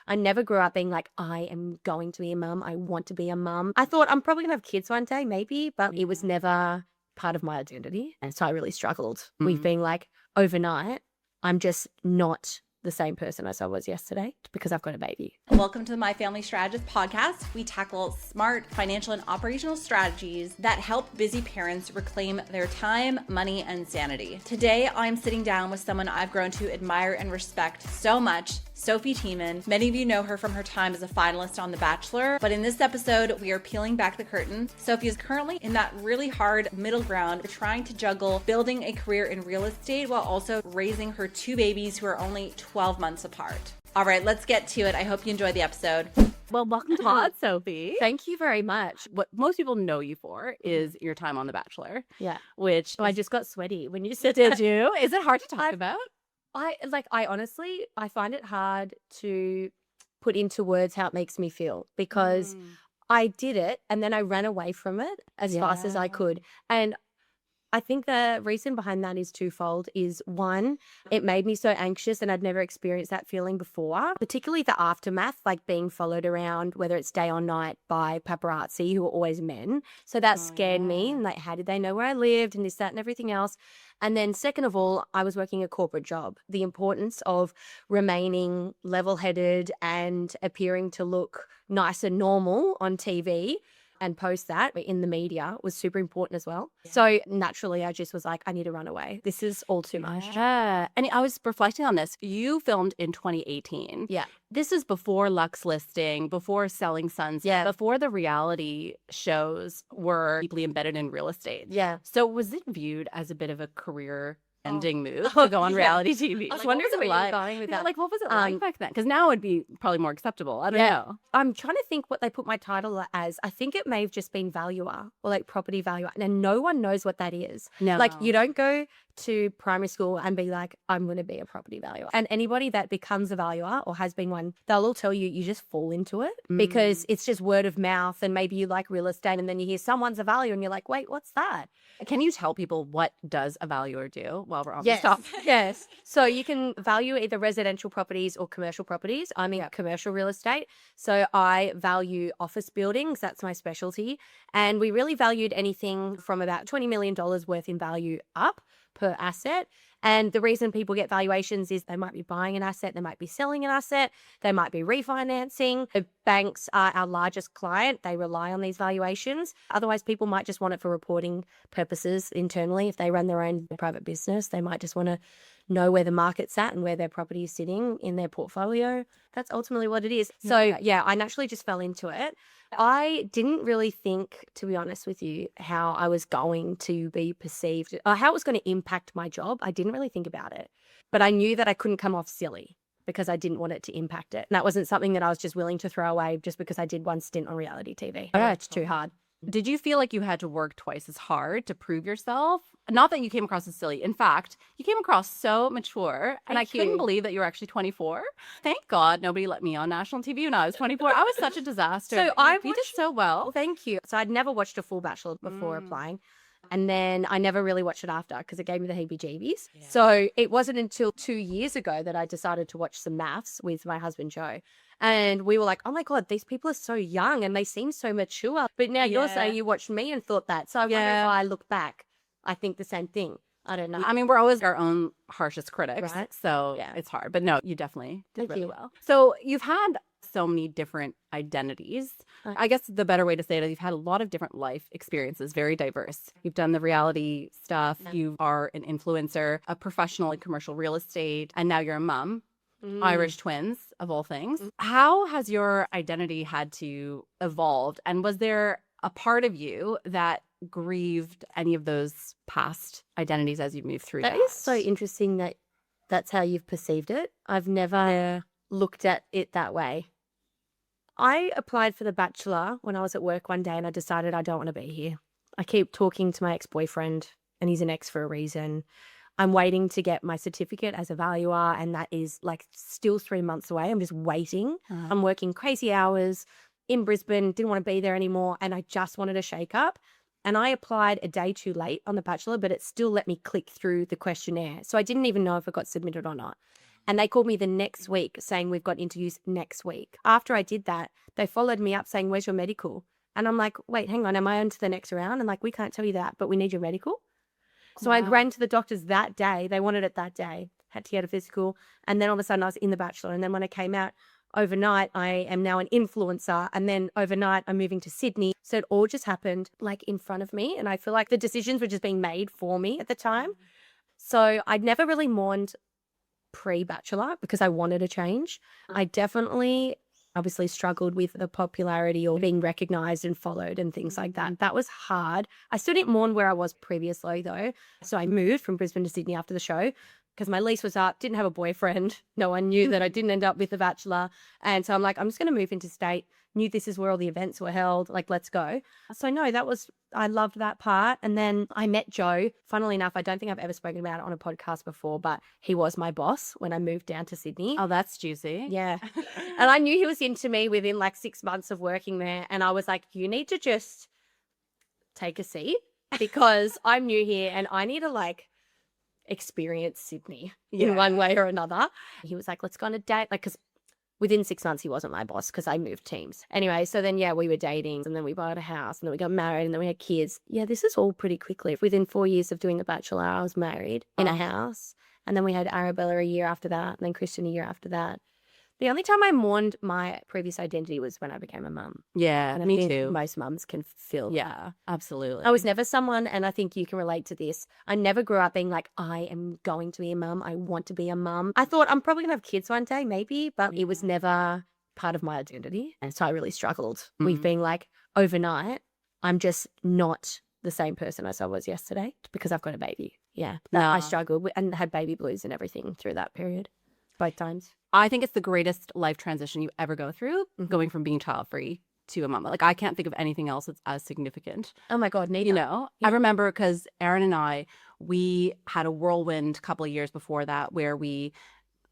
I never grew up being like, I am going to be a mum. I want to be a mum. I thought I'm probably going to have kids one day, maybe, but it was never part of my identity. And so I really struggled with being like, overnight, I'm just not the same person as I was yesterday because I've got a baby. Welcome to the My Family Strategist podcast. We tackle smart financial and operational strategies that help busy parents reclaim their time, money, and sanity. Today, I'm sitting down with someone I've grown to admire and respect so much, Sophie Tieman. Many of you know her from her time as a finalist on The Bachelor, but in this episode, we are peeling back the curtain. Sophie is currently in that really hard middle ground, trying to juggle building a career in real estate while also raising her two babies who are only 12 months apart. All right, let's get to it. I hope you enjoyed the episode. Well, welcome to Pod, Sophie. Thank you very much. What most people know you for is your time on The Bachelor. Yeah. Which I just got sweaty when you said did that. you? Is it hard to talk about? I honestly, I find it hard to put into words how it makes me feel because I did it and then I ran away from it as fast as I could. And I think the reason behind that is twofold. Is one, it made me so anxious and I'd never experienced that feeling before, particularly the aftermath, like being followed around, whether it's day or night, by paparazzi who are always men. So that scared me. And like, how did they know where I lived and this, that, and everything else? And then second of all, I was working a corporate job. The importance of remaining level-headed and appearing to look nice and normal on TV and post that in the media was super important as well. Yeah. So naturally, I just was like, I need to run away. This is all too much. Yeah. And I was reflecting on this. You filmed in 2018. Yeah. This is before Lux Listing, before Selling Sons, before the reality shows were deeply embedded in real estate. Yeah. So was it viewed as a bit of a career ending move to go on reality TV? I was wondering where you were going with that. Like, what was it like back then? Because now it'd be probably more acceptable. I don't know. I'm trying to think what they put my title as. I think it may have just been valuer or like property valuer. And no one knows what that is. No. Like, you don't go to primary school and be like, I'm going to be a property valuer. And anybody that becomes a valuer or has been one, they'll all tell you, you just fall into it because it's just word of mouth. And maybe you like real estate and then you hear someone's a valuer and you're like, wait, what's that? Can you tell people what does a valuer do while we're on this topic? Yes. So you can value either residential properties or commercial properties. I'm in commercial real estate. So I value office buildings. That's my specialty. And we really valued anything from about $20 million worth in value up per asset. And the reason people get valuations is they might be buying an asset, they might be selling an asset, they might be refinancing. The banks are our largest client. They rely on these valuations. Otherwise, people might just want it for reporting purposes internally. If they run their own private business, they might just want to know where the market's at and where their property is sitting in their portfolio. That's ultimately what it is. So yeah, I naturally just fell into it. I didn't really think, to be honest with you, how I was going to be perceived, how it was going to impact my job. I didn't really think about it, but I knew that I couldn't come off silly because I didn't want it to impact it. And that wasn't something that I was just willing to throw away just because I did one stint on reality TV. Oh, it's too hard. Did you feel like you had to work twice as hard to prove yourself? Not that you came across as silly. In fact, you came across so mature, and I couldn't believe that you were actually 24. Thank God nobody let me on national TV when I was 24. I was such a disaster. So you did so well. Thank you. So I'd never watched a full Bachelor before applying. And then I never really watched it after because it gave me the heebie-jeebies. Yeah. So it wasn't until 2 years ago that I decided to watch some maths with my husband, Joe. And we were like, oh my God, these people are so young and they seem so mature. But now you're saying you watched me and thought that. So I wonder if I look back, I think the same thing. I don't know. I mean, we're always our own harshest critics. Right. So it's hard. But no, you definitely did really well. So you've had so many different identities. I guess the better way to say it is you've had a lot of different life experiences, very diverse. You've done the reality stuff. You are an influencer, a professional in commercial real estate, and now you're a mom. Irish twins, of all things. How has your identity had to evolve? And was there a part of you that grieved any of those past identities as you moved through that? That is so interesting that that's how you've perceived it. I've never looked at it that way. I applied for The Bachelor when I was at work one day and I decided I don't want to be here. I keep talking to my ex-boyfriend and he's an ex for a reason. I'm waiting to get my certificate as a valuer and that is like still 3 months away. I'm just waiting. I'm working crazy hours in Brisbane, didn't want to be there anymore and I just wanted a shake up. And I applied a day too late on The Bachelor, but it still let me click through the questionnaire. So I didn't even know if it got submitted or not. And they called me the next week saying, we've got interviews next week. After I did that, they followed me up saying, where's your medical? And I'm like, wait, hang on, am I on to the next round? And like, we can't tell you that, but we need your medical. So I ran to the doctors that day. They wanted it that day, had to get a physical. And then all of a sudden I was in the Bachelor. And then when I came out overnight, I am now an influencer. And then overnight I'm moving to Sydney. So it all just happened like in front of me. And I feel like the decisions were just being made for me at the time. So I'd never really mourned pre-Bachelor because I wanted a change. I definitely obviously struggled with the popularity or being recognized and followed and things like that. That was hard. I still didn't mourn where I was previously though. So I moved from Brisbane to Sydney after the show because my lease was up, didn't have a boyfriend. No one knew that I didn't end up with the Bachelor. And so I'm like, I'm just going to move interstate. Knew this is where all the events were held. Like, let's go. So no, I loved that part. And then I met Joe. Funnily enough, I don't think I've ever spoken about it on a podcast before, but he was my boss when I moved down to Sydney. Oh, that's juicy. Yeah. And I knew he was into me within like 6 months of working there. And I was like, you need to just take a seat because I'm new here and I need to like experience Sydney in one way or another. He was like, let's go on a date. Like, because within 6 months, he wasn't my boss because I moved teams. Anyway, so then, we were dating and then we bought a house and then we got married and then we had kids. Yeah, this is all pretty quickly. Within 4 years of doing The Bachelor, I was married in a house. And then we had Arabella a year after that and then Christian a year after that. The only time I mourned my previous identity was when I became a mum. Yeah, And I me think too. most mums can feel that. Yeah, absolutely. I was never someone, and I think you can relate to this. I never grew up being like, I am going to be a mum. I want to be a mum. I thought I'm probably going to have kids one day, maybe, but it was never part of my identity. And so I really struggled with being like, overnight, I'm just not the same person as I was yesterday because I've got a baby. Yeah. I struggled and had baby blues and everything through that period, both times. I think it's the greatest life transition you ever go through, going from being child-free to a mom. Like, I can't think of anything else that's as significant. Oh my God, neither. You know, I remember because Aaron and I, we had a whirlwind couple of years before that where we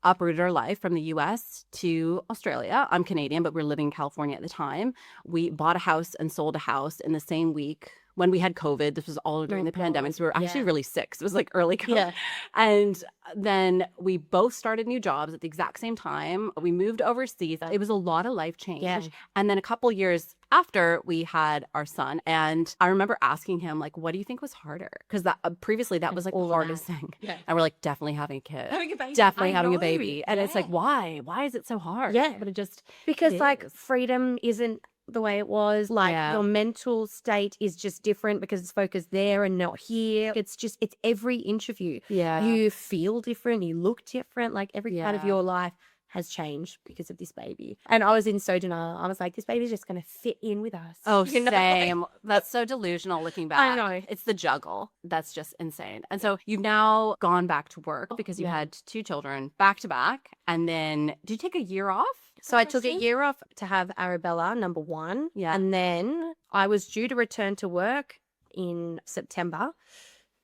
uprooted our life from the US to Australia. I'm Canadian, but we were living in California at the time. We bought a house and sold a house in the same week when we had COVID. This was all during the pandemic. So we were actually really sick. So it was like early COVID. Yeah. And then we both started new jobs at the exact same time. We moved overseas. It was a lot of life change. Yeah. And then a couple years after we had our son, and I remember asking him, like, what do you think was harder? Because that previously that was like the hardest thing. Yeah. And we're like, definitely having a kid. Having a baby. Definitely I having a know. baby. And it's like, why? Why is it so hard? Yeah. But it just Because it like is. freedom isn't the way it was. Like your mental state is just different because it's focused there and not here. It's every inch of you. Yeah. You feel different. You look different. Like every part of Yeah. your life has changed because of this baby. And I was in so denial. I was like, this baby's just going to fit in with us. Oh, You know? same. That's so delusional looking back. I know. It's the juggle. That's just insane. And so you've now gone back to work because you had 2 children back to back. And then did you take a year off? So I took a year off to have Arabella, number 1. Yeah. And then I was due to return to work in September,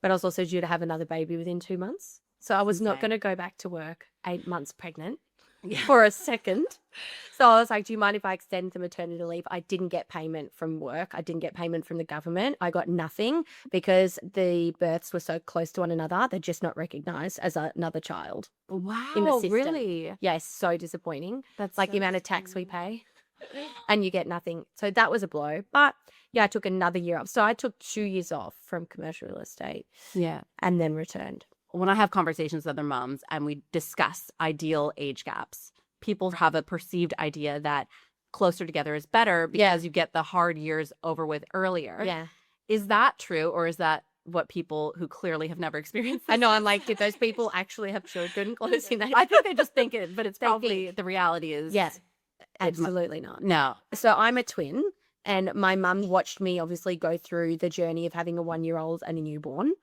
but I was also due to have another baby within 2 months. So I was not going to go back to work 8 months pregnant for a second. So I was like, do you mind if I extend the maternity leave? I didn't get payment from work. I didn't get payment from the government. I got nothing because the births were so close to one another. They're just not recognized as another child. Wow. In the system. Really? Yeah, it's so disappointing. That's Like the amount of tax we pay and you get nothing. So that was a blow. But yeah, I took another year off. So I took 2 years off from commercial real estate Yeah. and then returned. When I have conversations with other moms and we discuss ideal age gaps, people have a perceived idea that closer together is better because you get the hard years over with earlier. Yeah. Is that true, or is that what people who clearly have never experienced I this? know. I'm like, did those people actually have children close in that? I think they just think it, but it's They probably think. the reality is Yes. Absolutely not. no. So I'm a twin and my mum watched me obviously go through the journey of having a 1-year-old and a newborn.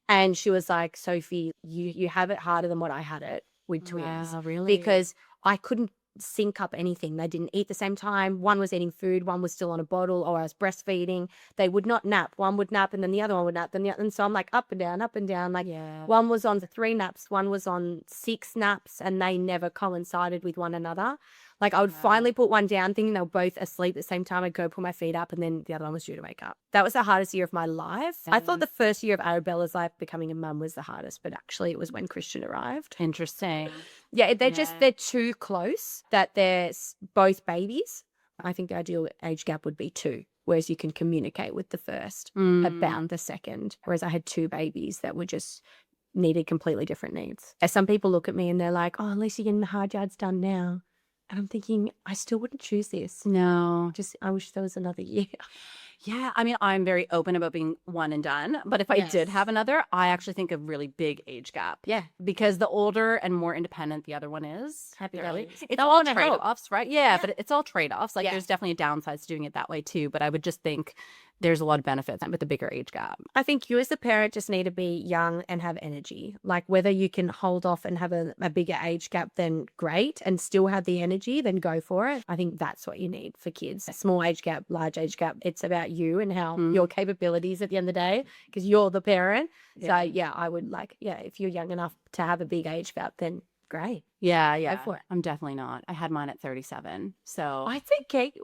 And she was like, Sophie, you have it harder than what I had it with twins. Wow, really? Because I couldn't sync up anything. They didn't eat at the same time. One was eating food, one was still on a bottle, or I was breastfeeding. They would not nap. One would nap and then the other one would nap. And so I'm like up and down, up and down. Like one was on 3 naps, one was on 6 naps, and they never coincided with one another. Like I would finally put one down thinking they were both asleep at the same time. I'd go put my feet up and then the other one was due to wake up. That was the hardest year of my life. I thought the first year of Arabella's life becoming a mum was the hardest, but actually it was when Christian arrived. Interesting. Yeah, they're too close that they're both babies. I think the ideal age gap would be 2, whereas you can communicate with the first about the second. Whereas I had 2 babies that were just needed completely different needs. As some people look at me and they're like, oh, at least you're getting the hard yards done now. And I'm thinking, I still wouldn't choose this. No. I wish there was another year. Yeah, I mean, I'm very open about being one and done. But if I did have another, I actually think a really big age gap. Yeah. Because the older and more independent the other one is, Happy days. it's all trade-offs, right? Yeah, but it's all trade-offs. Like there's definitely a downside to doing it that way too. But I would just think there's a lot of benefits with the bigger age gap. I think you as a parent just need to be young and have energy. Like whether you can hold off and have a bigger age gap, then great, and still have the energy, then go for it. I think that's what you need for kids. A small age gap, large age gap. It's about you and how your capabilities at the end of the day, because you're the parent. Yeah. So I would if you're young enough to have a big age gap, then great. Yeah. Go for it. I'm definitely not. I had mine at 37. So I think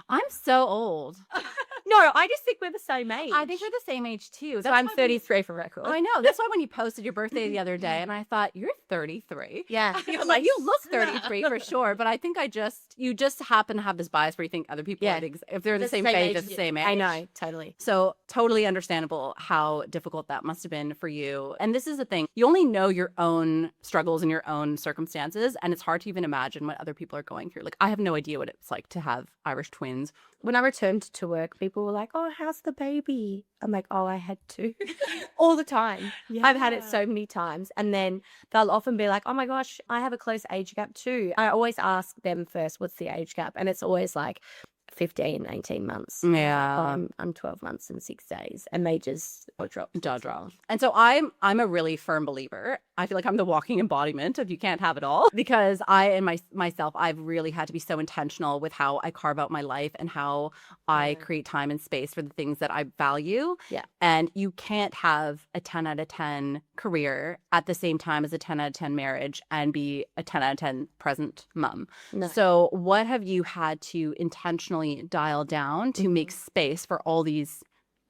I'm so old. No, I just think we're the same age. I think we're the same age too. So I'm 33 for record. I know. That's why when you posted your birthday the other day, and I thought, you're 33. Yeah. You're like, you look 33 for sure. But I think you just happen to have this bias where you think other people, if they're the same age, it's the same age. I know, totally. So totally understandable how difficult that must have been for you. And this is the thing. You only know your own struggles and your own circumstances. And it's hard to even imagine what other people are going through. Like, I have no idea what it's like to have Irish twins. When I returned to work, people were like, oh, how's the baby? I'm like, oh, I had 2 all the time. Yeah. I've had it so many times. And then they'll often be like, oh my gosh, I have a close age gap too. I always ask them first, what's the age gap? And it's always like 15, 18 months. Yeah. I'm 12 months and 6 days. And they just jaw drop. And so I'm a really firm believer. I feel like I'm the walking embodiment of you can't have it all, because myself, I've really had to be so intentional with how I carve out my life and how I create time and space for the things that I value. Yeah. And you can't have a 10 out of 10 career at the same time as a 10 out of 10 marriage and be a 10 out of 10 present mom. No. So what have you had to intentionally dial down to make space for all these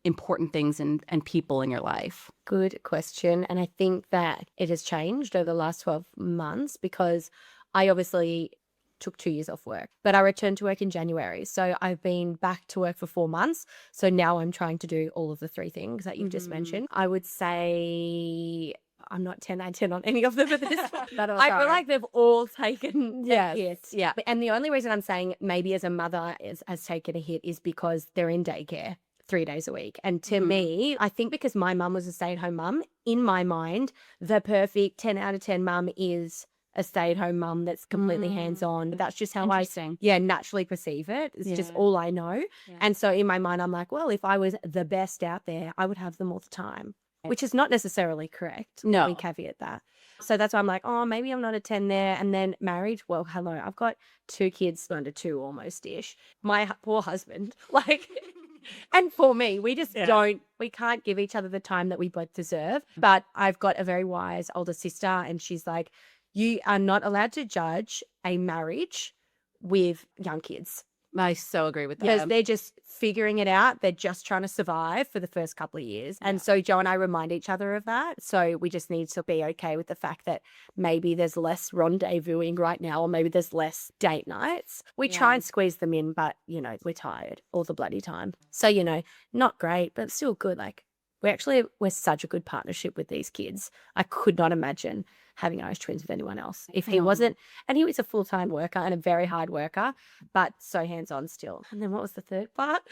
important things and people in your life? Good question. And I think that it has changed over the last 12 months because I obviously took 2 years off work, but I returned to work in January. So I've been back to work for 4 months. So now I'm trying to do all of the 3 things that you've just mentioned. I would say I'm not 10 out of 10 on any of them at this point. I feel like they've all taken a hit. Yeah. And the only reason I'm saying maybe as a mother has taken a hit is because they're in daycare 3 days a week. And to me, I think because my mum was a stay-at-home mum, in my mind, the perfect 10 out of 10 mum is a stay-at-home mum that's completely hands-on. That's just how I naturally perceive it. It's just all I know. Yeah. And so in my mind, I'm like, well, if I was the best out there, I would have them all the time, which is not necessarily correct. No. We caveat that. So that's why I'm like, oh, maybe I'm not a 10 there. And then marriage, well, hello, I've got 2 kids under 2 almost-ish. My poor husband, and for me, we just we can't give each other the time that we both deserve. But I've got a very wise older sister, and she's like, you are not allowed to judge a marriage with young kids. I so agree with that. Because they're just figuring it out. They're just trying to survive for the first couple of years. And so Joe and I remind each other of that. So we just need to be okay with the fact that maybe there's less rendezvousing right now, or maybe there's less date nights. We try and squeeze them in, but, we're tired all the bloody time. So, not great, but still good. We're such a good partnership with these kids. I could not imagine having Irish twins with anyone else. If he wasn't, and he was a full-time worker and a very hard worker, but so hands-on still. And then what was the third part?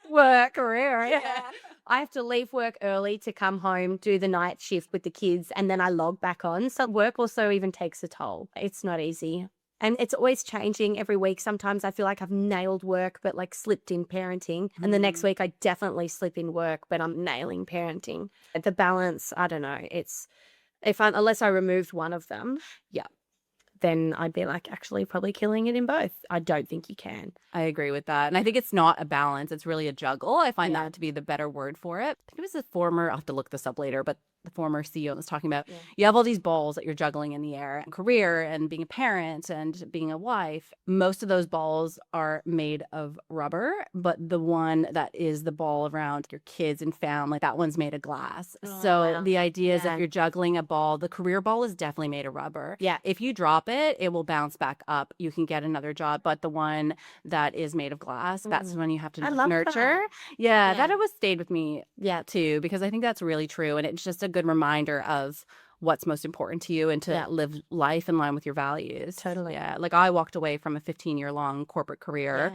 Work, career. Yeah. I have to leave work early to come home, do the night shift with the kids, and then I log back on. So work also even takes a toll. It's not easy. And it's always changing every week. Sometimes I feel like I've nailed work, but slipped in parenting. And the next week I definitely slip in work, but I'm nailing parenting. The balance, I don't know. It's unless I removed one of them, then I'd be actually probably killing it in both. I don't think you can. I agree with that. And I think it's not a balance. It's really a juggle. I find that to be the better word for it. I think it was I'll have to look this up later, but the former CEO was talking about, you have all these balls that you're juggling in the air, career and being a parent and being a wife. Most of those balls are made of rubber, but the one that is the ball around your kids and family, that one's made of glass. So the idea is that you're juggling a ball. The career ball is definitely made of rubber. Yeah. If you drop it, it will bounce back up. You can get another job. But the one that is made of glass, that's the one you have to nurture. That always stayed with me too, because I think that's really true. And it's just a good reminder of what's most important to you and to live life in line with your values. Totally. Yeah. Like I walked away from a 15-year-long corporate career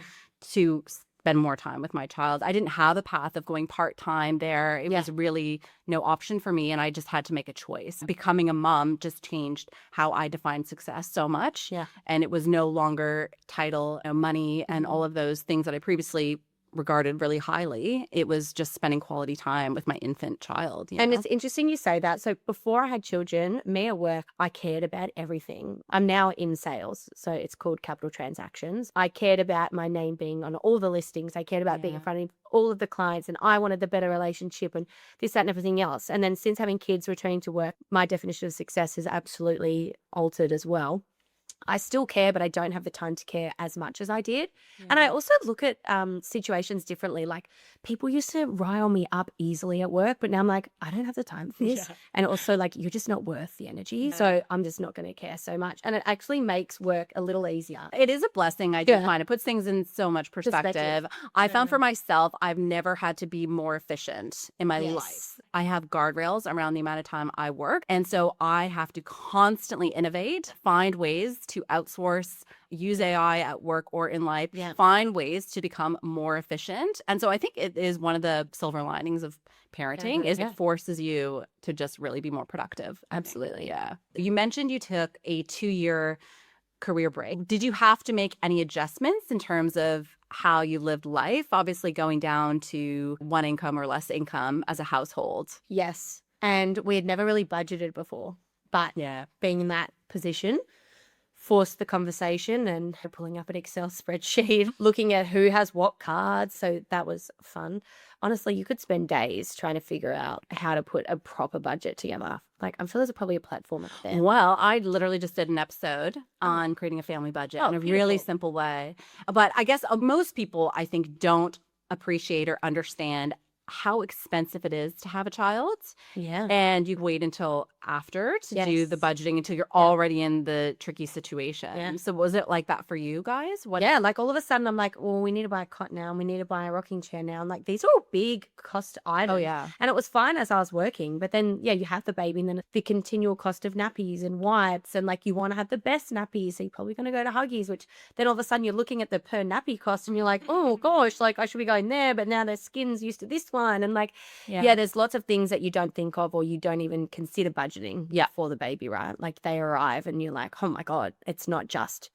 to spend more time with my child. I didn't have a path of going part-time there. It was really no option for me, and I just had to make a choice. Becoming a mom just changed how I defined success so much. Yeah. And it was no longer title, money, and all of those things that I previously regarded really highly. It was just spending quality time with my infant child. And it's interesting you say that. So before I had children, me at work, I cared about everything. I'm now in sales, so it's called Capital Transactions. I cared about my name being on all the listings. I cared about being in front of all of the clients, and I wanted the better relationship and this, that, and everything else. And then since having kids, returning to work, my definition of success has absolutely altered as well. I still care, but I don't have the time to care as much as I did. And I also look at situations differently. Like people used to rile me up easily at work, but now I'm like, I don't have the time for this. And also like, you're just not worth the energy. So I'm just not going to care so much. And it actually makes work a little easier. It is a blessing. I do find it puts things in so much perspective. I found for myself, I've never had to be more efficient in my life. I have guardrails around the amount of time I work. And so I have to constantly innovate, find ways to outsource, use AI at work or in life, find ways to become more efficient. And so I think it is one of the silver linings of parenting is it forces you to just really be more productive. Absolutely. Yeah. You mentioned you took a 2-year career break. Did you have to make any adjustments in terms of how you lived life? Obviously going down to one income or less income as a household. Yes. And we had never really budgeted before, but being in that position forced the conversation and pulling up an Excel spreadsheet, looking at who has what cards. So that was fun. Honestly, you could spend days trying to figure out how to put a proper budget together. Like, I'm sure there's probably a platform out there. Well, I literally just did an episode on creating a family budget in a really simple way. But I guess most people, I think, don't appreciate or understand how expensive it is to have a child. Yeah. And you wait until after to do the budgeting until you're already in the tricky situation. Yeah. So was it like that for you guys? Yeah, like all of a sudden I'm like, well, we need to buy a cot now and we need to buy a rocking chair now. I'm like, these are all big cost items. Oh, yeah. And it was fine as I was working. But then, you have the baby and then the continual cost of nappies and wipes. And like, you want to have the best nappies. So you're probably going to go to Huggies, which then all of a sudden you're looking at the per nappy cost and you're like, oh gosh, like I should be going there. But now their skin's used to this one. And like, there's lots of things that you don't think of or you don't even consider budgeting for the baby, right? Like they arrive and you're like, oh my God, it's not just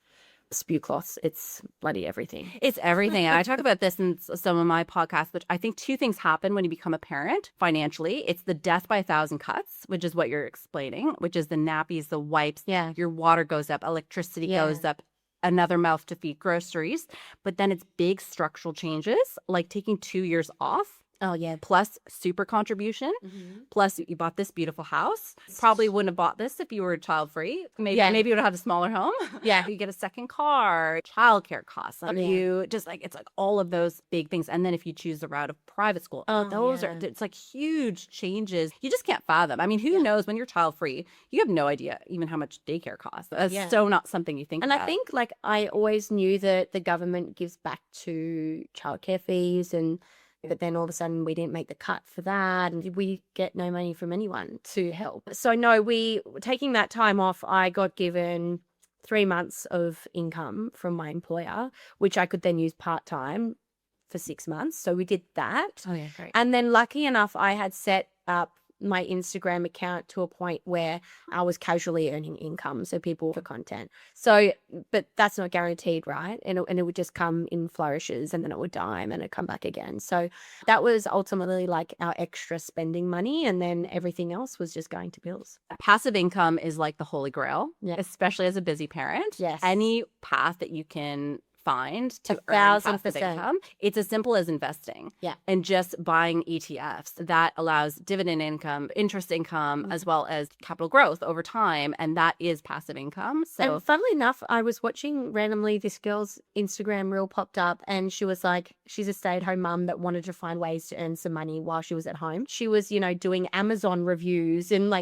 spew cloths, it's bloody everything. It's everything. And I talk about this in some of my podcasts, which I think 2 things happen when you become a parent financially. It's the death by 1,000 cuts, which is what you're explaining, which is the nappies, the wipes, your water goes up, electricity goes up, another mouth to feed groceries. But then it's big structural changes, like taking 2 years off. Oh, yeah. Plus super contribution. Plus you bought this beautiful house. Probably wouldn't have bought this if you were child free. Maybe you would have had a smaller home. Yeah. You get a second car, childcare costs. You just like, it's like all of those big things. And then if you choose the route of private school, those are, it's like huge changes. You just can't fathom. I mean, who knows when you're child free, you have no idea even how much daycare costs. That's so not something you think and about. I think like I always knew that the government gives back to childcare fees but then all of a sudden we didn't make the cut for that and we get no money from anyone to help. So no, taking that time off, I got given 3 months of income from my employer, which I could then use part-time for 6 months. So we did that. Oh yeah, great. And then lucky enough, I had set up my Instagram account to a point where I was casually earning income, so people for content. So, but that's not guaranteed, right? And it would just come in flourishes and then it would die and then it'd come back again. So that was ultimately like our extra spending money, and then everything else was just going to bills. Passive income is like the holy grail, especially as a busy parent. Yes. Any path that you can find to earn passive 1,000%. income. It's as simple as investing. Yeah. And just buying ETFs. That allows dividend income, interest income, as well as capital growth over time. And that is passive income. So And funnily enough, I was watching randomly this girl's Instagram reel popped up, and she was like, she's a stay-at-home mum that wanted to find ways to earn some money while she was at home. She was, doing Amazon reviews and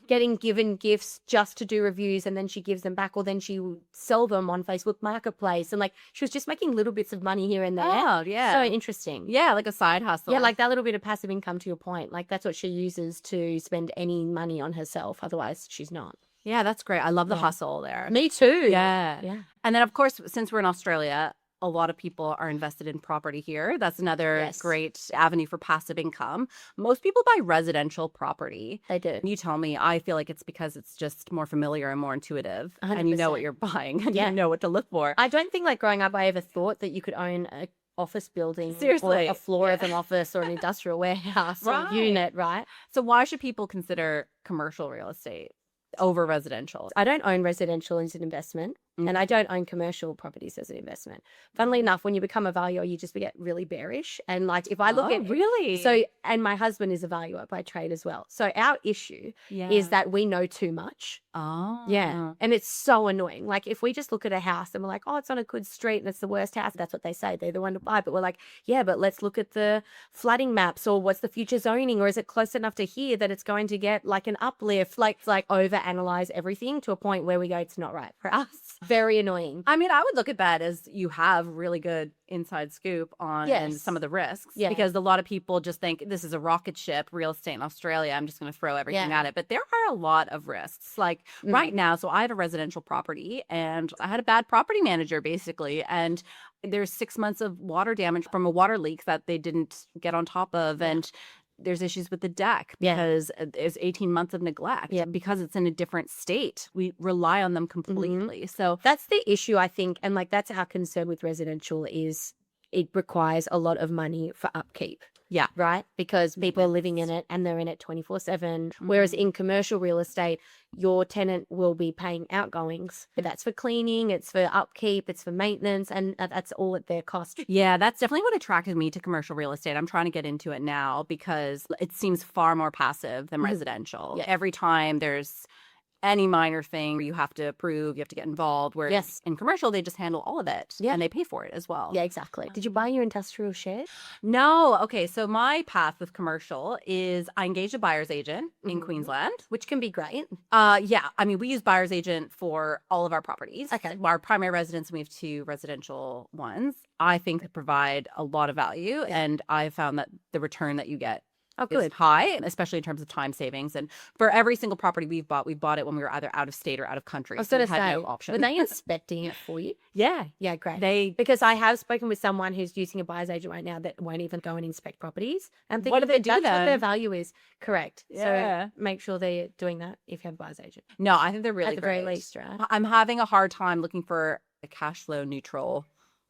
getting given gifts just to do reviews, and then she gives them back, or then she would sell them on Facebook Marketplace. And she was just making little bits of money here and there. Oh, yeah. So interesting. Yeah, like a side hustle. Yeah, like that little bit of passive income, to your point. Like that's what she uses to spend any money on herself. Otherwise, she's not. Yeah, that's great. I love the hustle there. Me too. Yeah. Yeah. And then, of course, since we're in Australia, a lot of people are invested in property here. That's another great avenue for passive income. Most people buy residential property. They do. You tell me, I feel like it's because it's just more familiar and more intuitive. 100%. And you know what you're buying and you know what to look for. I don't think growing up I ever thought that you could own a office building, seriously, or a floor of an office or an industrial warehouse or unit, right? So why should people consider commercial real estate over residential? I don't own residential as an investment, and I don't own commercial properties as an investment. Funnily enough, when you become a valuer, you just get really bearish. And if I look at really, so, and my husband is a valuer by trade as well. So our issue is that we know too much. Oh, yeah, and it's so annoying. If we just look at a house and we're like, oh, it's on a good street and it's the worst house. That's what they say. They're the one to buy. But we're like, yeah, but let's look at the flooding maps, or what's the future zoning, or is it close enough to here that it's going to get an uplift? It's overanalyze everything to a point where we go, it's not right for us. Very annoying. I mean, I would look at that as you have really good inside scoop on some of the risks, because a lot of people just think this is a rocket ship, real estate in Australia. I'm just going to throw everything at it. But there are a lot of risks. Right now, so I have a residential property and I had a bad property manager basically. And there's 6 months of water damage from a water leak that they didn't get on top of. And there's issues with the deck because there's 18 months of neglect because it's in a different state. We rely on them completely. So that's the issue, I think. And that's our concern with residential is it requires a lot of money for upkeep. Yeah. Right? Because people are living in it and they're in it 24/7. Whereas in commercial real estate, your tenant will be paying outgoings. But that's for cleaning, it's for upkeep, it's for maintenance, and that's all at their cost. Yeah, that's definitely what attracted me to commercial real estate. I'm trying to get into it now because it seems far more passive than residential. Yeah. Every time there's any minor thing you have to approve, you have to get involved. Whereas in commercial, they just handle all of it and they pay for it as well. Yeah, exactly. Did you buy your industrial shares? No. Okay, so my path with commercial is I engaged a buyer's agent in Queensland. Which can be great. Yeah, I mean, we use buyer's agent for all of our properties. Okay. Our primary residence, and we have 2 residential ones. I think they provide a lot of value, and I found that the return that you get is high, especially in terms of time savings. And for every single property we bought it when we were either out of state or out of country. I was going to say, no option. were they inspecting it for you? Yeah. Yeah, great. Because I have spoken with someone who's using a buyer's agent right now that won't even go and inspect properties. I'm thinking, what do they do that's then? What their value is. Correct. Yeah. So make sure they're doing that if you have a buyer's agent. No, I think they're really At the great. very least, right? I'm having a hard time looking for a cash flow neutral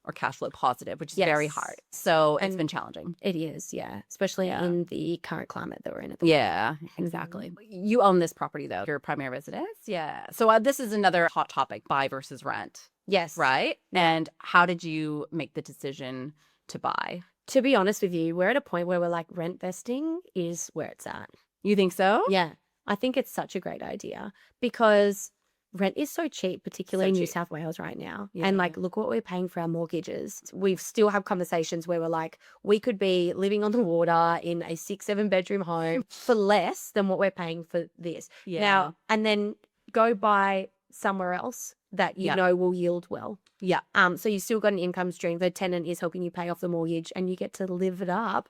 or cash flow positive, which is very hard. So it's been challenging. It is, yeah. Especially in the current climate that we're in. Yeah, exactly. You own this property, though, your primary residence? Yeah. So this is another hot topic, buy versus rent. Yes. Right? And how did you make the decision to buy? To be honest with you, we're at a point where we're rent vesting is where it's at. You think so? Yeah. I think it's such a great idea because rent is so cheap, particularly in New South Wales right now. Yeah. And look what we're paying for our mortgages. We still have conversations where we're we could be living on the water in a 6-7 bedroom home for less than what we're paying for this. Yeah. Now, and then go buy somewhere else that you know will yield well. Yeah. So you still got an income stream. The tenant is helping you pay off the mortgage and you get to live it up.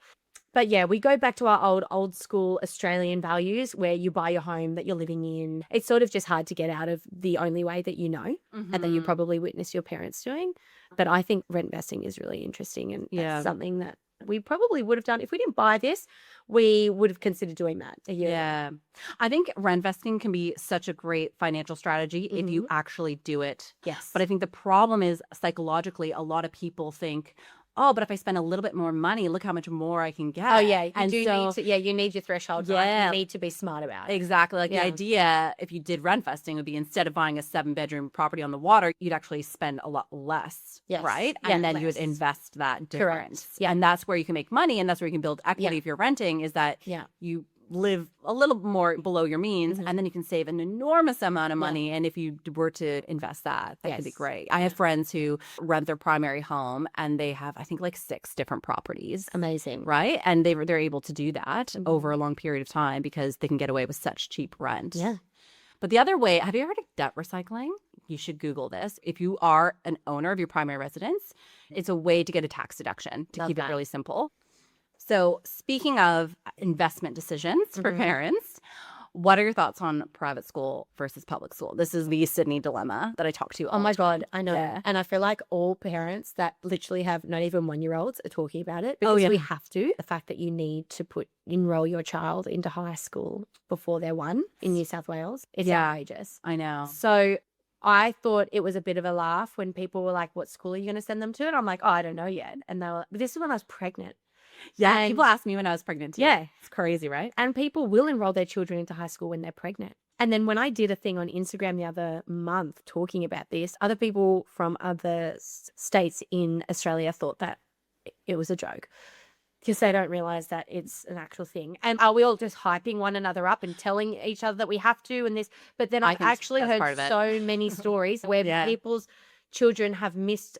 But yeah, we go back to our old school Australian values where you buy your home that you're living in. It's sort of just hard to get out of the only way that you know and that you probably witnessed your parents doing. But I think rent investing is really interesting and that's something that we probably would have done. If we didn't buy this, we would have considered doing that a year ago. I think rent investing can be such a great financial strategy if you actually do it. Yes. But I think the problem is psychologically, a lot of people think, oh, but if I spend a little bit more money, look how much more I can get. Oh, yeah. You And do so, need to, you need your threshold right. Yeah. You need to be smart about it. exactly. Like Yeah. the idea, if you did rent vesting, would be instead of buying a 7-bedroom property on the water, you'd actually spend a lot less, Yes. right? Yeah, And then you would less. invest that difference. Yeah. And that's where you can make money, and that's where you can build equity if you're renting, is that Yeah. you live a little more below your means, Mhm. and then you can save an enormous amount of Yeah. money. And if you were to invest that could be Yes. great. I have friends who rent their primary home, and they have, I think, like 6 different properties. Amazing. Right. And they're able to do that Mhm. over a long period of time because they can get away with such cheap rent. Yeah. But the other way, have you heard of debt recycling? You should Google this. If you are an owner of your primary residence, it's a way to get a tax deduction, to Love keep that. it really simple. So speaking of investment decisions for Mhm. parents, what are your thoughts on private school versus public school? This is the Sydney dilemma that I talk to. Oh my God, I know. Yeah. And I feel like all parents that literally have not even 1-year-olds are talking about it Oh, because yeah. we have to. The fact that you need to enroll your child into high school before they're 1 in New South Wales, it's Yeah. outrageous. I know. So I thought it was a bit of a laugh when people were like, what school are you going to send them to? And I'm like, oh, I don't know yet. And they were, this is when I was pregnant. Yeah. And- People ask me when I was pregnant too. Yeah. It's crazy, right? And people will enroll their children into high school when they're pregnant. And then when I did a thing on Instagram the other month talking about this, other people from other states in Australia thought that it was a joke because they don't realize that it's an actual thing. And are we all just hyping one another up and telling each other that we have to and this? But then I I've think actually that's part heard of it. so many stories where Yeah. people's children have missed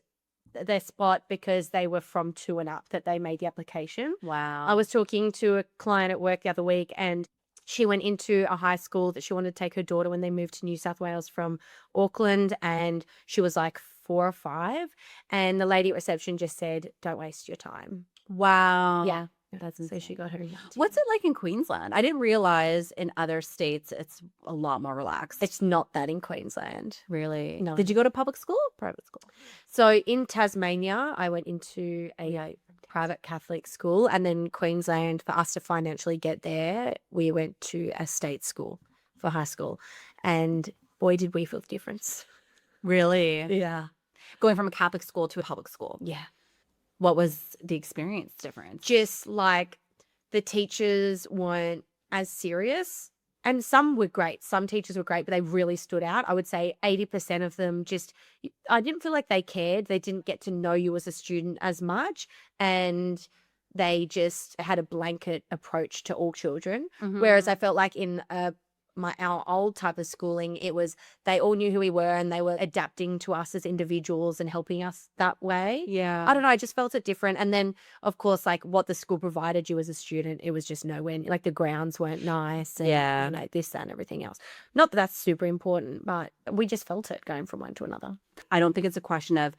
their spot because they were from 2 and up that they made the application. Wow. I was talking to a client at work the other week and she went into a high school that she wanted to take her daughter when they moved to New South Wales from Auckland, and she was like 4 or 5, and the lady at reception just said, don't waste your time. Wow. Yeah. That's So insane. she got her. What's it like in Queensland? I didn't realize in other states it's a lot more relaxed. It's not that in Queensland. really. No. Did you go to public school or private school? So in Tasmania, I went into a private Catholic school, and then Queensland, for us to financially get there, we went to a state school for high school. And boy, did we feel the difference. Really? Yeah. Going from a Catholic school to a public school. Yeah. What was the experience difference? Just like the teachers weren't as serious, and some were great. Some teachers were great, but they really stood out. I would say 80% of them I didn't feel like they cared. They didn't get to know you as a student as much, and they just had a blanket approach to all children. Mhm. Whereas I felt like in our old type of schooling, it was they all knew who we were and they were adapting to us as individuals and helping us that way. Yeah. I don't know. I just felt it different. And then, of course, like what the school provided you as a student, it was just nowhere. Like the grounds weren't nice. And, Yeah. You know, this, that, and everything else. Not that that's super important, but we just felt it going from one to another. I don't think it's a question of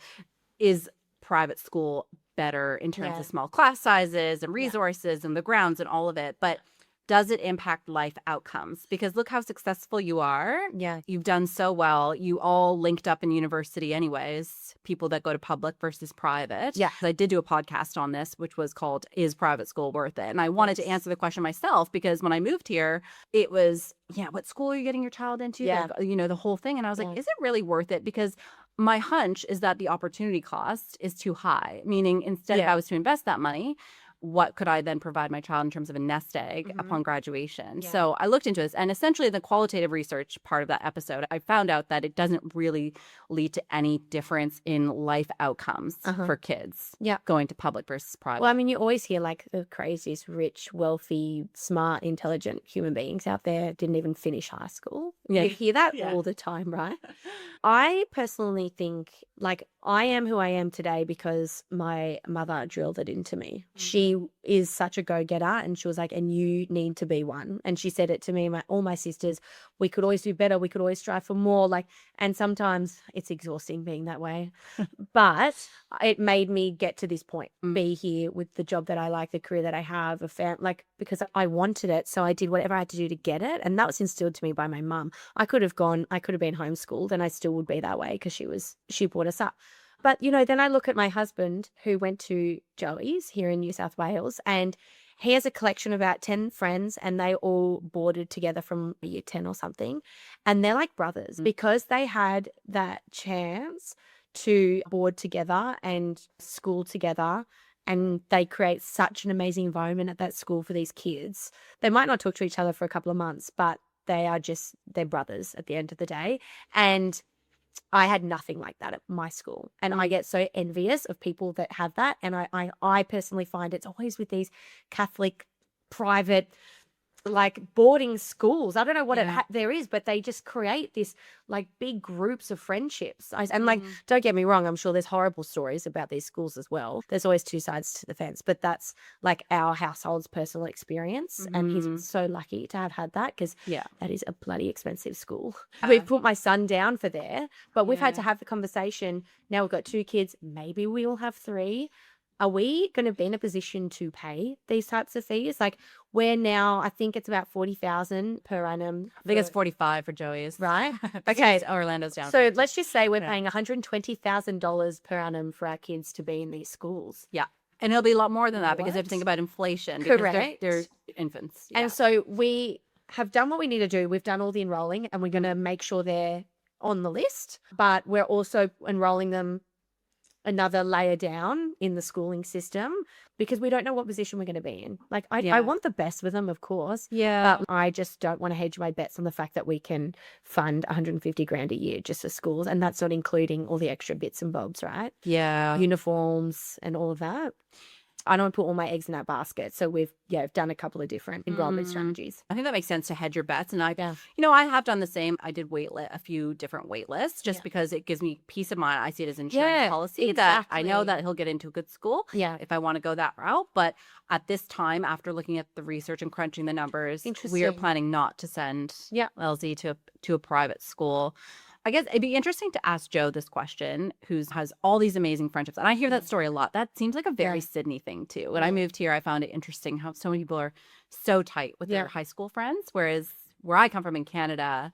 is private school better in terms Yeah. of small class sizes and resources and the grounds and all of it, but does it impact life outcomes? Because look how successful you are. Yeah. You've done so well. You all linked up in university anyways, people that go to public versus private. Yeah. I did do a podcast on this, which was called Is Private School Worth It? And I wanted to answer the question myself because when I moved here, it was, what school are you getting your child into? Yeah. Like, the whole thing. And I was Yeah. like, is it really worth it? Because my hunch is that the opportunity cost is too high, meaning instead if Yeah. I was to invest that money, what could I then provide my child in terms of a nest egg Mhm. upon graduation? Yeah. So I looked into this, and essentially the qualitative research part of that episode, I found out that it doesn't really lead to any difference in life outcomes Uh-huh. for kids Yeah. going to public versus private. Well, I mean, you always hear like the craziest, rich, wealthy, smart, intelligent human beings out there didn't even finish high school. Yeah. You hear that Yeah. all the time, right? I personally think like I am who I am today because my mother drilled it into me. She is such a go-getter, and she was like, and you need to be one. And she said it to me, all my sisters, we could always do better. We could always strive for more. Like, and sometimes it's exhausting being that way, but it made me get to this point, be here with the job that I like, the career that I have, because I wanted it. So I did whatever I had to do to get it. And that was instilled to me by my mum. I could have been homeschooled and I still would be that way because she brought us up. But, then I look at my husband who went to Joey's here in New South Wales, and he has a collection of about 10 friends, and they all boarded together from year 10 or something. And they're like brothers because they had that chance to board together and school together. And they create such an amazing environment at that school for these kids. They might not talk to each other for a couple of months, but they're brothers at the end of the day. And I had nothing like that at my school. And I get so envious of people that have that. And I personally find it's always with these Catholic private like boarding schools. I don't know what there is, but they just create this like big groups of friendships. And like, don't get me wrong, I'm sure there's horrible stories about these schools as well. There's always two sides to the fence, but that's like our household's personal experience. And he's so lucky to have had that because that is a bloody expensive school. We've put my son down for there, but we've had to have the conversation. Now we've got 2 kids. Maybe we'll have 3. Are we going to be in a position to pay these types of fees? Like we're now, I think it's about 40,000 per annum. I think it's 45 for Joey's. Right? Okay. Orlando's down. So let's just say we're paying $120,000 per annum for our kids to be in these schools. Yeah. And it'll be a lot more than that because you have to think about inflation. Correct. They're infants. Yeah. And so we have done what we need to do. We've done all the enrolling and we're going to make sure they're on the list, but we're also enrolling them another layer down in the schooling system because we don't know what position we're going to be in. Like I want the best with them, of course. Yeah. But I just don't want to hedge my bets on the fact that we can fund 150 grand a year just for schools. And that's not including all the extra bits and bobs, right? Yeah. Uniforms and all of that. I don't put all my eggs in that basket. So we've done a couple of different enrollment strategies. I think that makes sense to hedge your bets. And I have done the same. I did a few different wait lists just because it gives me peace of mind. I see it as insurance policy that I know that he'll get into a good school if I want to go that route. But at this time, after looking at the research and crunching the numbers, we are planning not to send LZ to a private school. I guess it'd be interesting to ask Joe this question, who has all these amazing friendships. And I hear that story a lot. That seems like a very Sydney thing, too. When I moved here, I found it interesting how so many people are so tight with their high school friends. Whereas where I come from in Canada,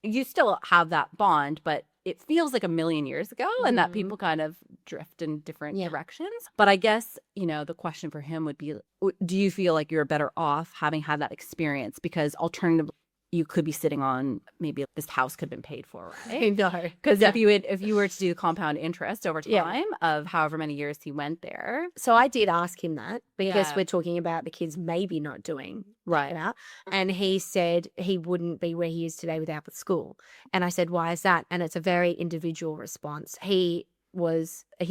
you still have that bond, but it feels like a million years ago and that people kind of drift in different directions. But I guess, the question for him would be, do you feel like you're better off having had that experience? Because alternatively, you could be sitting on maybe this house could have been paid for, right? No. Because if you were to do compound interest over time of however many years he went there. So I did ask him that because we're talking about the kids maybe not doing right. And he said he wouldn't be where he is today without the school. And I said, why is that? And it's a very individual response. He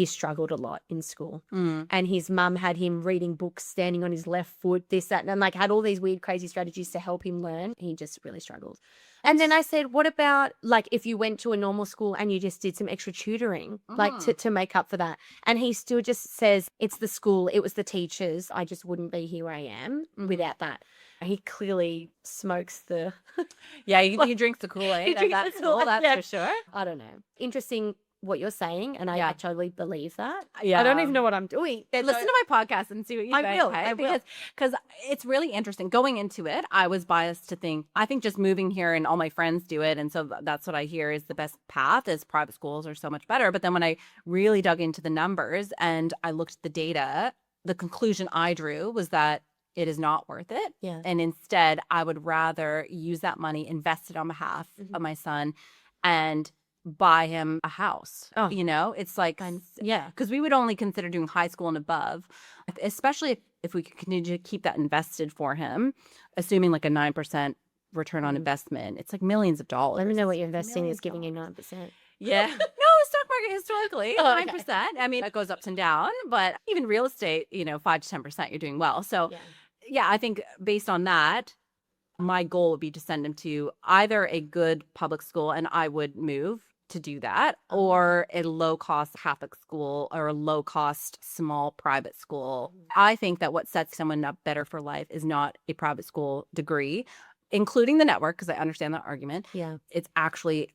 struggled a lot in school and his mum had him reading books, standing on his left foot, this, that, and like had all these weird, crazy strategies to help him learn. He just really struggled. And then I said, what about like if you went to a normal school and you just did some extra tutoring, like to make up for that? And he still just says, it's the school, it was the teachers. I just wouldn't be here where I am without that. He clearly smokes the... he drinks the Kool-Aid. That's for sure. I don't know. Interesting what you're saying, and I totally believe that. Yeah. I don't even know what I'm doing. Listen to my podcast and see what you think. I will. Because it's really interesting. Going into it, I was biased to think, I think just moving here and all my friends do it, and so that's what I hear is the best path is private schools are so much better. But then when I really dug into the numbers and I looked at the data, the conclusion I drew was that it is not worth it. Yeah. And instead, I would rather use that money, invest it on behalf of my son, and buy him a house. It's like because we would only consider doing high school and above, especially if we could continue to keep that invested for him, assuming like a 9% return on investment. It's like millions of dollars. Let me know what you're investing is giving you 9%. Yeah. No, stock market historically 9%. Okay. I mean, it goes ups and down, but even real estate, 5 to 10%, you're doing well. So I think based on that, my goal would be to send him to either a good public school, and I would move to do that, or a low-cost Catholic school or a low-cost small private school. I think that what sets someone up better for life is not a private school degree, including the network, because I understand that argument. Yeah. It's actually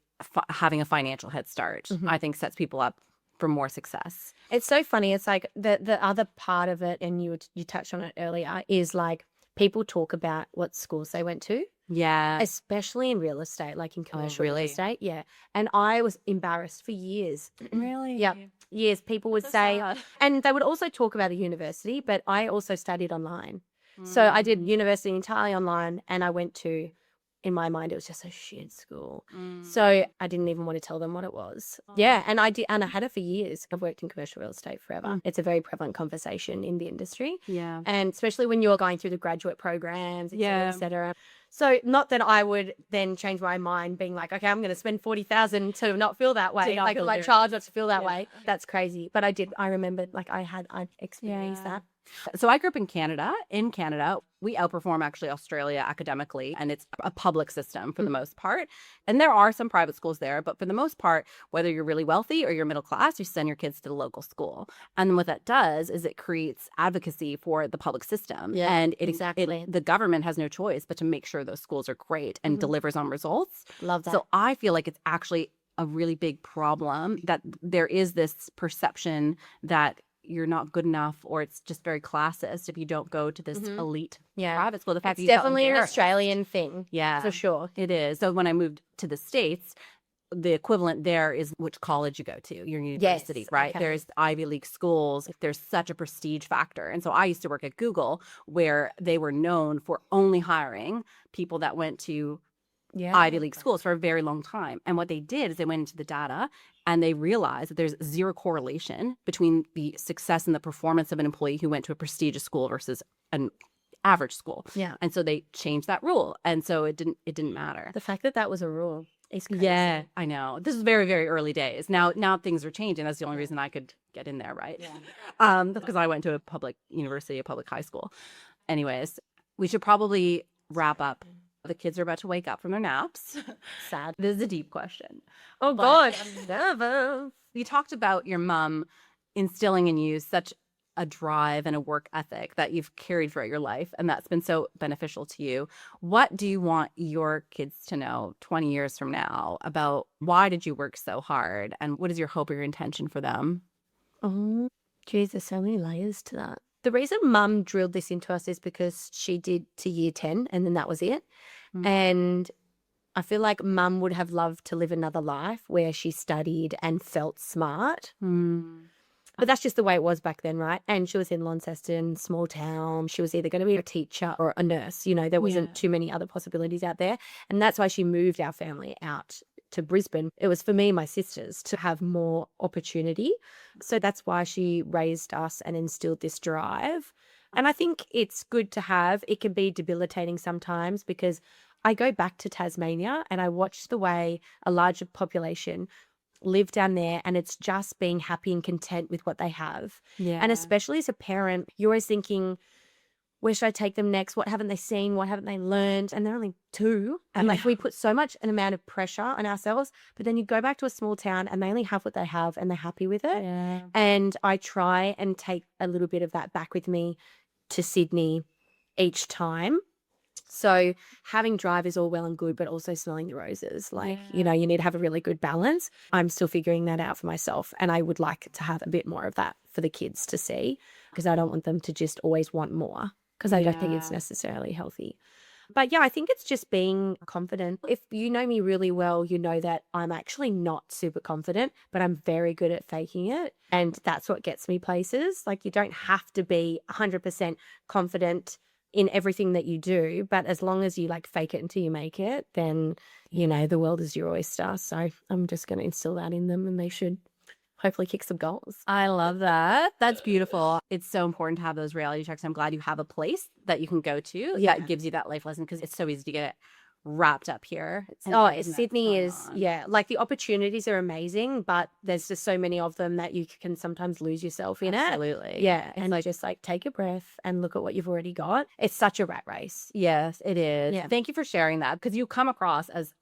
having a financial head start, I think sets people up for more success. It's so funny. It's like the other part of it, and you touched on it earlier, is like people talk about what schools they went to. Yeah. Especially in real estate, like in commercial real estate. Yeah. And I was embarrassed for years. Really? Yeah. Years. People would say, sad. And they would also talk about the university, but I also studied online. So I did university entirely online, and I went to in my mind, it was just a shit school. Mm. So I didn't even want to tell them what it was. Yeah. And I did. And I had it for years. I've worked in commercial real estate forever. It's a very prevalent conversation in the industry. Yeah. And especially when you're going through the graduate programs, et cetera, Yeah. et cetera. So not that I would then change my mind being like, okay, I'm going to spend 40,000 to not feel that way. not Like feel my there. child not to feel that way. That's crazy. But I remembered like I'd experienced that. So I grew up in Canada. In Canada, we outperform actually Australia academically, and it's a public system for the most part. And there are some private schools there, but for the most part, whether you're really wealthy or you're middle class, you send your kids to the local school. And what that does is it creates advocacy for the public system. Yeah, and exactly. the government has no choice but to make sure those schools are great and delivers on results. Love that. So I feel like it's actually a really big problem that there is this perception that you're not good enough, or it's just very classist if you don't go to this elite private school. The fact It's that you felt definitely an embarrassed. Australian thing. Yeah, For sure. it is. So when I moved to the States, the equivalent there is which college you go to, your university, Yes, right? okay. There's Ivy League schools. There's such a prestige factor. And so I used to work at Google, where they were known for only hiring people that went to Ivy League schools for a very long time. And what they did is they went into the data and they realized that there's zero correlation between the success and the performance of an employee who went to a prestigious school versus an average school. Yeah. And so they changed that rule. And so it didn't matter. The fact that was a rule is crazy. Yeah, I know. This is very, very early days. Now things are changing. That's the only reason I could get in there, right? Yeah. Because I went to a public university, a public high school. Anyways, we should probably wrap up. The kids are about to wake up from their naps. Sad. This is a deep question. Oh, God. I'm nervous. You talked about your mom instilling in you such a drive and a work ethic that you've carried throughout your life, and that's been so beneficial to you. What do you want your kids to know 20 years from now about why did you work so hard, and what is your hope or your intention for them? Oh, geez, there's so many layers to that. The reason Mum drilled this into us is because she did to year 10 and then that was it. And I feel like Mum would have loved to live another life where she studied and felt smart. But that's just the way it was back then, right? And she was in Launceston, small town. She was either going to be a teacher or a nurse. You know, there wasn't too many other possibilities out there. And that's why she moved our family out to Brisbane. It was for me and my sisters to have more opportunity. So that's why she raised us and instilled this drive. And I think it's good to have. It can be debilitating sometimes because I go back to Tasmania and I watch the way a larger population live down there, and it's just being happy and content with what they have. Yeah. And especially as a parent, you're always thinking, where should I take them next? What haven't they seen? What haven't they learned? And they're only 2. And like we put so much an amount of pressure on ourselves, but then you go back to a small town and they only have what they have and they're happy with it. Yeah. And I try and take a little bit of that back with me to Sydney each time. So having drive is all well and good, but also smelling the roses. Like, you know, you need to have a really good balance. I'm still figuring that out for myself. And I would like to have a bit more of that for the kids to see, because I don't want them to just always want more, because I don't think it's necessarily healthy. But yeah, I think it's just being confident. If you know me really well, you know that I'm actually not super confident, but I'm very good at faking it. And that's what gets me places. Like, you don't have to be 100% confident in everything that you do, but as long as you like fake it until you make it, then, you know, the world is your oyster. So I'm just going to instill that in them and they should hopefully kick some goals. I love that. That's beautiful. It's so important to have those reality checks. I'm glad you have a place that you can go to that gives you that life lesson, because it's so easy to get wrapped up here. Sydney is, like the opportunities are amazing, but there's just so many of them that you can sometimes lose yourself in it. Absolutely. Yeah. And like, just like take a breath and look at what you've already got. It's such a rat race. Yes, it is. Yeah. Thank you for sharing that, because you come across as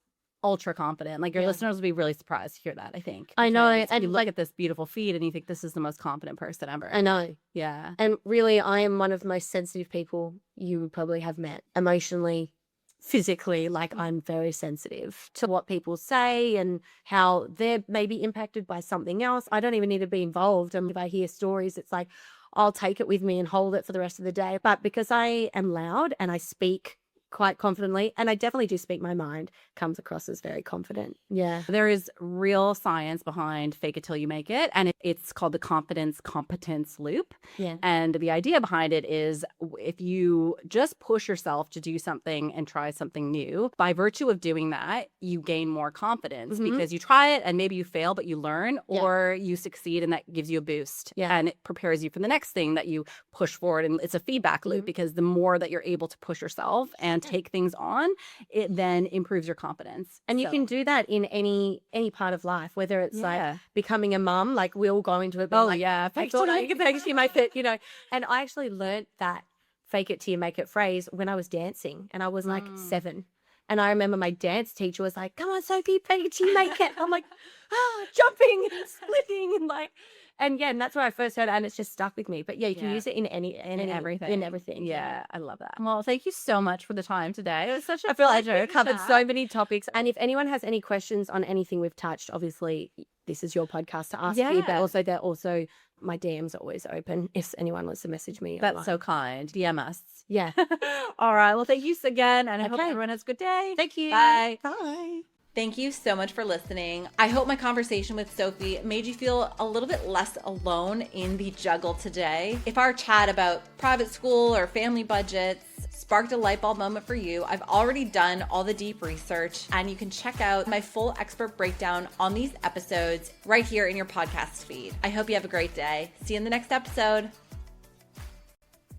ultra confident. Like, your listeners will be really surprised to hear that, I think. I know. And And you like, look at this beautiful feed and you think this is the most confident person ever. I know. Yeah. And really, I am one of the most sensitive people you would probably have met emotionally, physically. Like, I'm very sensitive to what people say and how they're maybe impacted by something else. I don't even need to be involved. And if I hear stories, it's like, I'll take it with me and hold it for the rest of the day. But because I am loud and I speak quite confidently. And I definitely do speak my mind, comes across as very confident. Yeah. There is real science behind fake it till you make it. And it's called the confidence competence loop. Yeah. And the idea behind it is if you just push yourself to do something and try something new, by virtue of doing that, you gain more confidence because you try it and maybe you fail, but you learn, or you succeed and that gives you a boost. Yeah. And it prepares you for the next thing that you push forward. And it's a feedback loop because the more that you're able to push yourself and take things on, it then improves your confidence. And you can do that in any part of life, whether it's like becoming a mum, like we'll go into it. I thought I could fake it till you make it, you know. And I actually learnt that fake it till you make it phrase when I was dancing, and I was like 7. And I remember my dance teacher was like, "Come on, Sophie, fake it till you make it." I'm like, jumping and splitting and and that's where I first heard it, and it's just stuck with me. But yeah, you can use it in everything. Yeah, I love that. Well, thank you so much for the time today. It was such a I feel like pleasure. we've covered so many topics. And if anyone has any questions on anything we've touched, obviously this is your podcast to ask me. But also my DMs are always open if anyone wants to message me. That's so kind. DM us. Yeah. All right. Well, thank you again. And I hope everyone has a good day. Thank you. Bye. Bye. Thank you so much for listening. I hope my conversation with Sophie made you feel a little bit less alone in the juggle today. If our chat about private school or family budgets sparked a light bulb moment for you, I've already done all the deep research, and you can check out my full expert breakdown on these episodes right here in your podcast feed. I hope you have a great day. See you in the next episode.